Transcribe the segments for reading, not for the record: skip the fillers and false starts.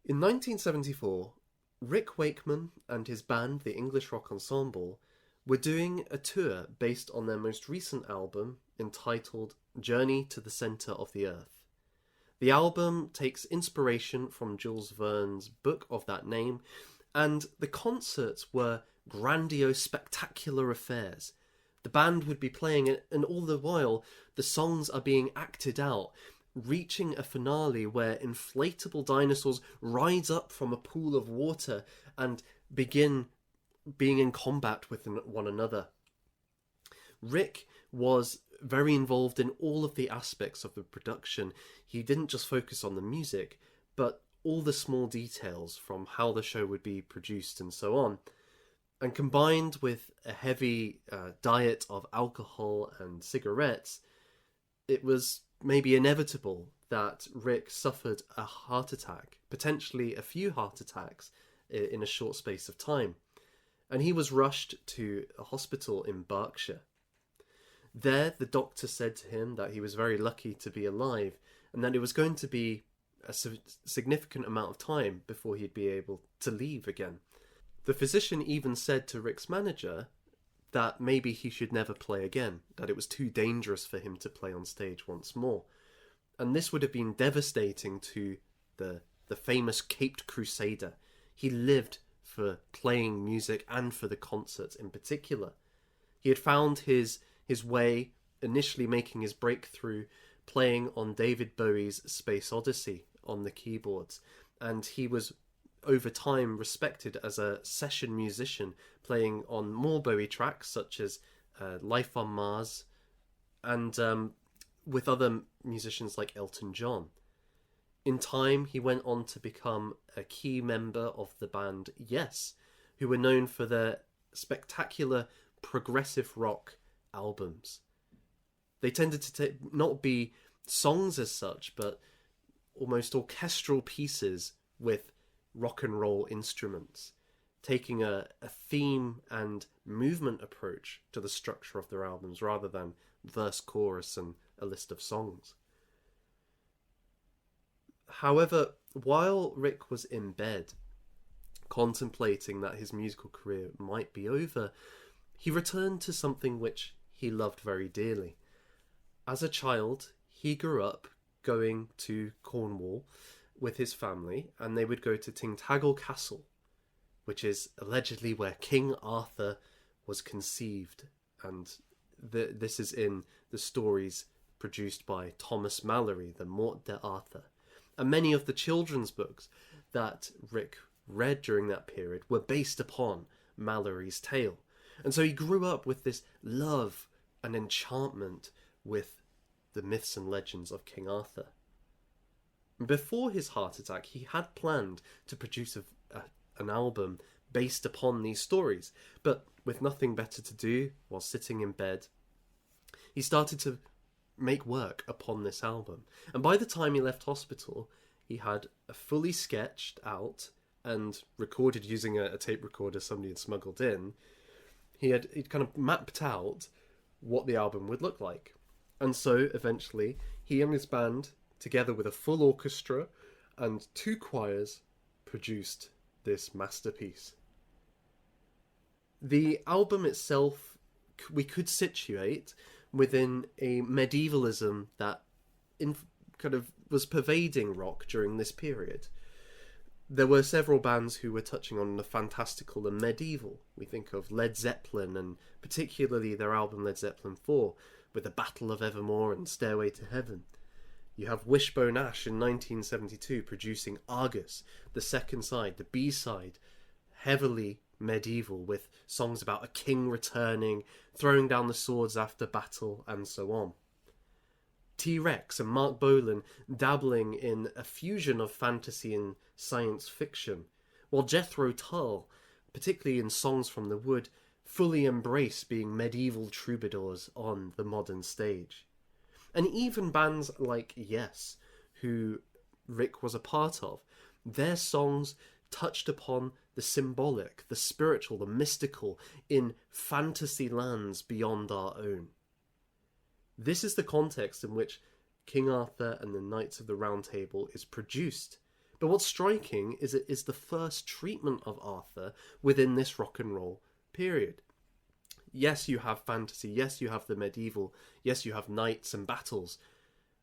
In 1974, Rick Wakeman and his band, the English Rock Ensemble, were doing a tour based on their most recent album entitled Journey to the Center of the Earth. The album takes inspiration from Jules Verne's book of that name, and the concerts were grandiose, spectacular affairs. The band would be playing it, and all the while, the songs are being acted out, reaching a finale where inflatable dinosaurs rise up from a pool of water and begin being in combat with one another. Rick was very involved in all of the aspects of the production. He didn't just focus on the music, but all the small details from how the show would be produced and so on. And combined with a heavy diet of alcohol and cigarettes, it was maybe inevitable that Rick suffered a heart attack, potentially a few heart attacks in a short space of time. And he was rushed to a hospital in Berkshire. There, the doctor said to him that he was very lucky to be alive and that it was going to be a significant amount of time before he'd be able to leave again. The physician even said to Rick's manager that maybe he should never play again, that it was too dangerous for him to play on stage once more. And this would have been devastating to the famous Caped Crusader. He lived for playing music and for the concerts in particular. He had found his way, initially making his breakthrough playing on David Bowie's Space Odyssey on the keyboards, and he was over time respected as a session musician, playing on more Bowie tracks such as Life on Mars, and with other musicians like Elton John. In time, he went on to become a key member of the band Yes, who were known for their spectacular progressive rock albums. They tended to not be songs as such, but almost orchestral pieces with rock and roll instruments, taking a theme and movement approach to the structure of their albums rather than verse, chorus, and a list of songs. However, while Rick was in bed, contemplating that his musical career might be over, he returned to something which he loved very dearly. As a child, he grew up going to Cornwall with his family, and they would go to Tintagel Castle, which is allegedly where King Arthur was conceived, and this is in the stories produced by Thomas Malory, the Morte d'Arthur. And many of the children's books that Rick read during that period were based upon Malory's tale. And so he grew up with this love and enchantment with the myths and legends of King Arthur. Before his heart attack, he had planned to produce an album based upon these stories, but with nothing better to do while sitting in bed, he started to make work upon this album. And by the time he left hospital, he had a fully sketched out and recorded using a tape recorder somebody had smuggled in. He'd kind of mapped out what the album would look like. And so eventually he and his band, together with a full orchestra and 2 choirs, produced this masterpiece. The album itself we could situate within a medievalism that kind of was pervading rock during this period. There were several bands who were touching on the fantastical and medieval. We think of Led Zeppelin, and particularly their album Led Zeppelin 4, with the Battle of Evermore and Stairway to Heaven. You have Wishbone Ash in 1972 producing Argus, the second side, the B-side, heavily medieval, with songs about a king returning, throwing down the swords after battle, and so on. T-Rex and Mark Bolan dabbling in a fusion of fantasy and science fiction, while Jethro Tull, particularly in Songs from the Wood, fully embrace being medieval troubadours on the modern stage. And even bands like Yes, who Rick was a part of, their songs touched upon the symbolic, the spiritual, the mystical in fantasy lands beyond our own. This is the context in which King Arthur and the Knights of the Round Table is produced, But what's striking is it is the first treatment of Arthur within this rock and roll period. Yes, you have fantasy, yes, you have the medieval, yes, you have knights and battles,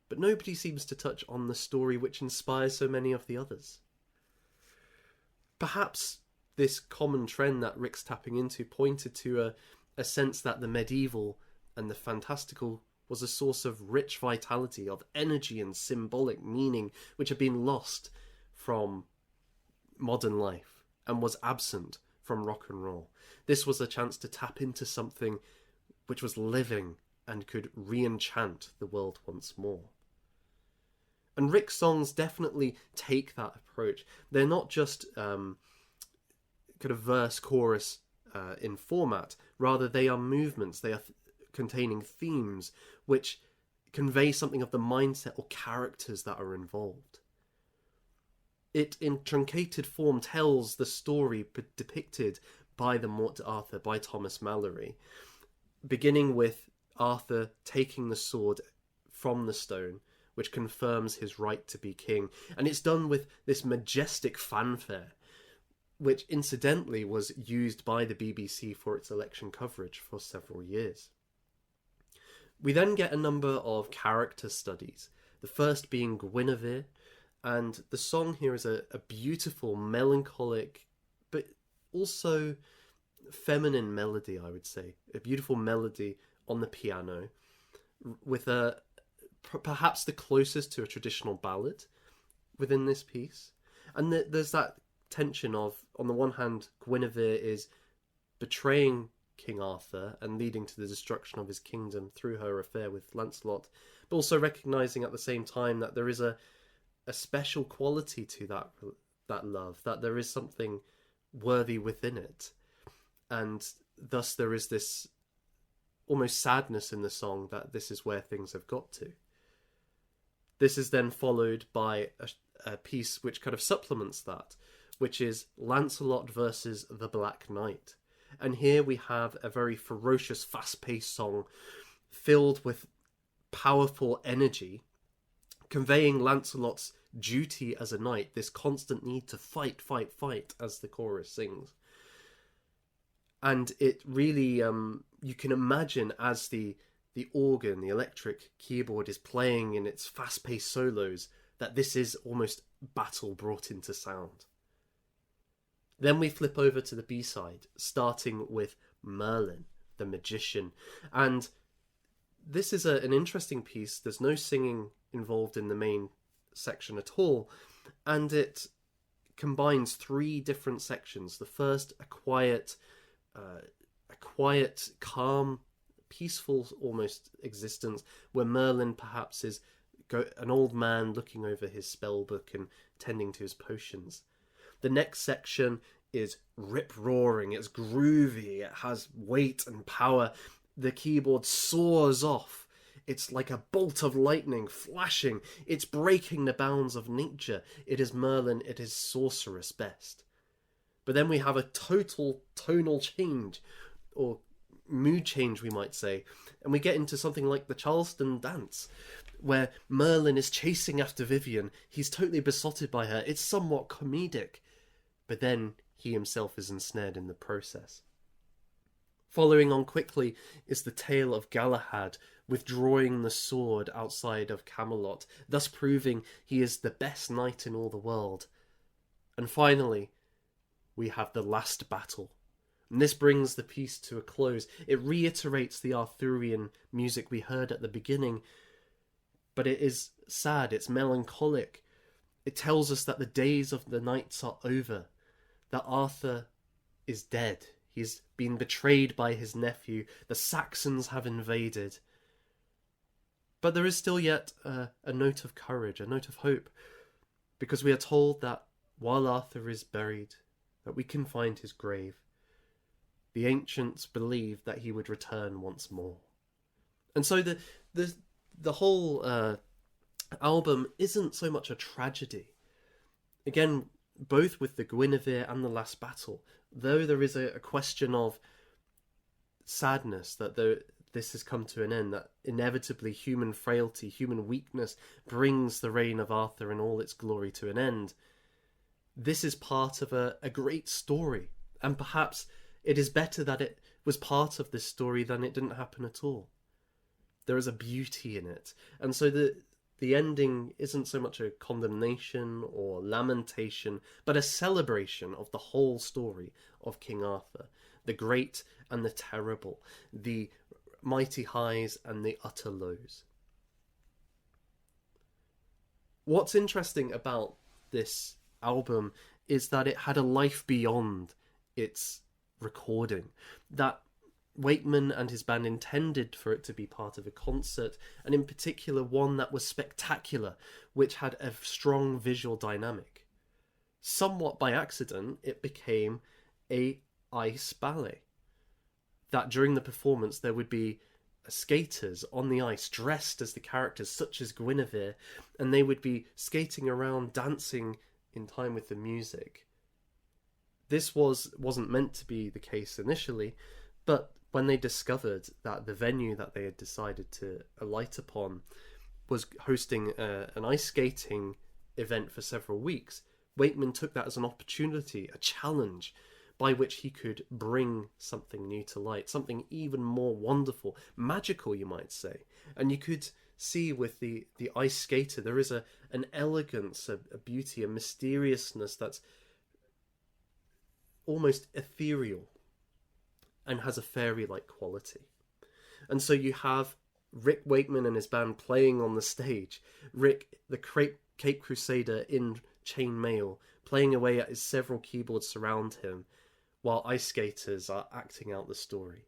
but nobody seems to touch on the story which inspires so many of the others. Perhaps this common trend that Rick's tapping into pointed to a sense that the medieval and the fantastical was a source of rich vitality, of energy and symbolic meaning, which had been lost from modern life and was absent from rock and roll. This was a chance to tap into something which was living and could re-enchant the world once more. And Rick's songs definitely take that approach. They're not just kind of verse chorus in format. Rather, they are movements. They are containing themes which convey something of the mindset or characters that are involved. It, in truncated form, tells the story depicted by the Morte d'Arthur, by Thomas Malory, beginning with Arthur taking the sword from the stone, which confirms his right to be king. And it's done with this majestic fanfare, which incidentally was used by the BBC for its election coverage for several years. We then get a number of character studies, the first being Guinevere, and the song here is a beautiful, melancholic, but also feminine melody, I would say. A beautiful melody on the piano, with perhaps the closest to a traditional ballad within this piece. And there's that tension of, on the one hand, Guinevere is betraying King Arthur and leading to the destruction of his kingdom through her affair with Lancelot, but also recognising at the same time that there is a special quality to that love, that there is something worthy within it. And thus there is this almost sadness in the song that this is where things have got to. This is then followed by a piece which kind of supplements that, which is Lancelot versus the Black Knight. And here we have a very ferocious, fast-paced song filled with powerful energy, conveying Lancelot's duty as a knight, this constant need to fight, fight, fight, as the chorus sings. And it really, you can imagine as the organ, the electric keyboard is playing in its fast-paced solos, that this is almost battle brought into sound. Then we flip over to the B-side, starting with Merlin, the magician. And this is an interesting piece. There's no singing involved in the main section at all. And it combines three different sections. The first, a quiet, calm, peaceful almost existence, where Merlin perhaps is an old man looking over his spell book and tending to his potions. The next section is rip-roaring, it's groovy, it has weight and power. The keyboard soars off. It's like a bolt of lightning flashing. It's breaking the bounds of nature. It is Merlin, it is sorceress best. But then we have a total tonal change, or mood change we might say, and we get into something like the Charleston dance, where Merlin is chasing after Vivian. He's totally besotted by her. It's somewhat comedic, but then he himself is ensnared in the process. Following on quickly is the tale of Galahad withdrawing the sword outside of Camelot, thus proving he is the best knight in all the world. And finally, we have the last battle. And this brings the piece to a close. It reiterates the Arthurian music we heard at the beginning, but it is sad, it's melancholic. It tells us that the days of the knights are over, that Arthur is dead. He's been betrayed by his nephew. The Saxons have invaded. But there is still yet a note of courage, a note of hope, because we are told that while Arthur is buried, that we can find his grave. The ancients believed that he would return once more. And so the whole album isn't so much a tragedy. Again, both with the Guinevere and the last battle, though there is a question of sadness that this has come to an end, that inevitably human frailty, human weakness brings the reign of Arthur in all its glory to an end. This is part of a great story, and perhaps it is better that it was part of this story than it didn't happen at all. There is a beauty in it, and so the ending isn't so much a condemnation or lamentation, but a celebration of the whole story of King Arthur, the great and the terrible, the mighty highs and the utter lows. What's interesting about this album is that it had a life beyond its recording, that Wakeman and his band intended for it to be part of a concert, and in particular one that was spectacular, which had a strong visual dynamic. Somewhat by accident, it became a ice ballet. That during the performance there would be skaters on the ice dressed as the characters, such as Guinevere, and they would be skating around, dancing in time with the music. This wasn't meant to be the case initially, but when they discovered that the venue that they had decided to alight upon was hosting an ice skating event for several weeks, Wakeman took that as an opportunity, a challenge, by which he could bring something new to light, something even more wonderful, magical, you might say. And you could see with the ice skater, there is an elegance, a beauty, a mysteriousness that's almost ethereal and has a fairy-like quality. And so you have Rick Wakeman and his band playing on the stage, Rick, the Cape Crusader in chainmail, playing away at his several keyboards surround him, while ice skaters are acting out the story.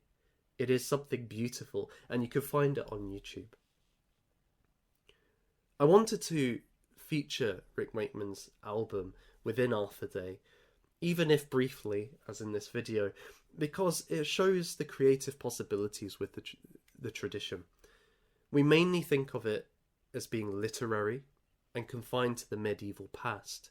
It is something beautiful, and you can find it on YouTube. I wanted to feature Rick Wakeman's album within Arthur Day, even if briefly, as in this video, because it shows the creative possibilities with the tradition. We mainly think of it as being literary and confined to the medieval past,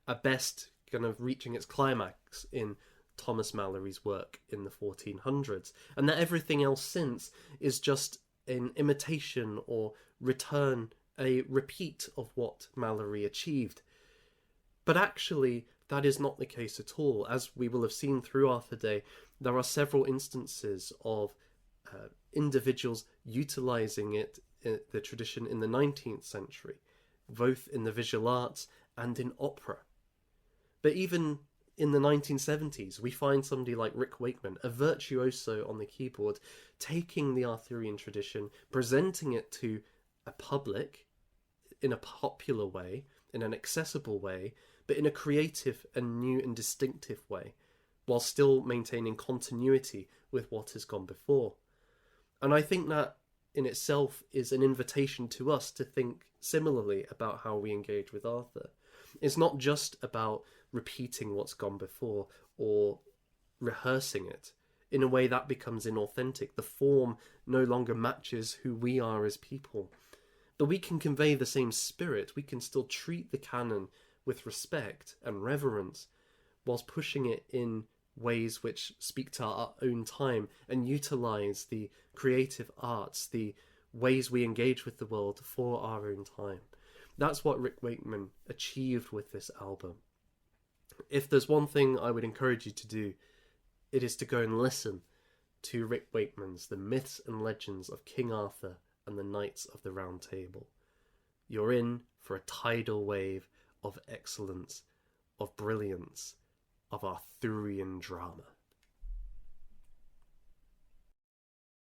at best kind of reaching its climax in Thomas Malory's work in the 1400s, and that everything else since is just an imitation or a repeat of what Malory achieved. But actually, that is not the case at all. As we will have seen through Arthur Day, there are several instances of individuals utilising the tradition in the 19th century, both in the visual arts and in opera. But even in the 1970s, we find somebody like Rick Wakeman, a virtuoso on the keyboard, taking the Arthurian tradition, presenting it to a public in a popular way, in an accessible way, but in a creative and new and distinctive way, while still maintaining continuity with what has gone before. And I think that in itself is an invitation to us to think similarly about how we engage with Arthur. It's not just about repeating what's gone before or rehearsing it. In a way that becomes inauthentic. The form no longer matches who we are as people. But we can convey the same spirit. We can still treat the canon with respect and reverence, whilst pushing it in ways which speak to our own time and utilise the creative arts, the ways we engage with the world for our own time. That's what Rick Wakeman achieved with this album. If there's one thing I would encourage you to do, it is to go and listen to Rick Wakeman's The Myths and Legends of King Arthur and the Knights of the Round Table. You're in for a tidal wave of excellence, of brilliance, of Arthurian drama.